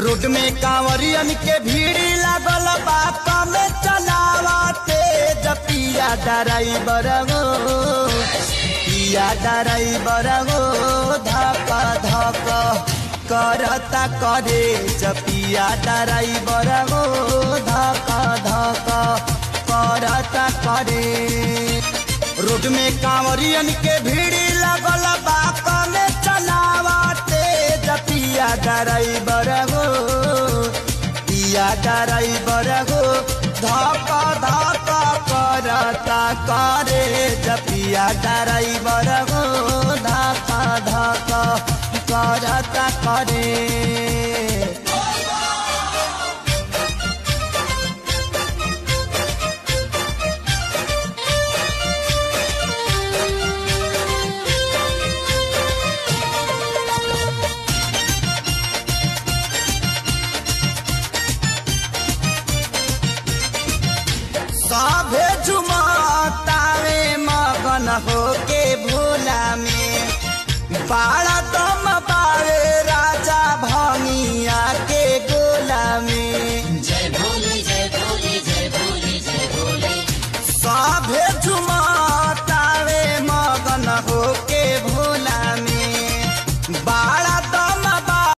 Road में कांवरियन के भीड़ लागल बात में चलावाते पिया ड्राइवर गो पिया ड्राइवर गो धक धक करता करे पिया ड्राइवर गो धक धक करता करे। रोड में कांवरियन के भीड़ लगल बात में चलावाते पिया ड्राइवर गो पिया ड्राइवर गो धक धक करता करे पिया ड्राइवर गो धक धक करता करे। सभे झुमतावे मगन होके भोला में बाड़ा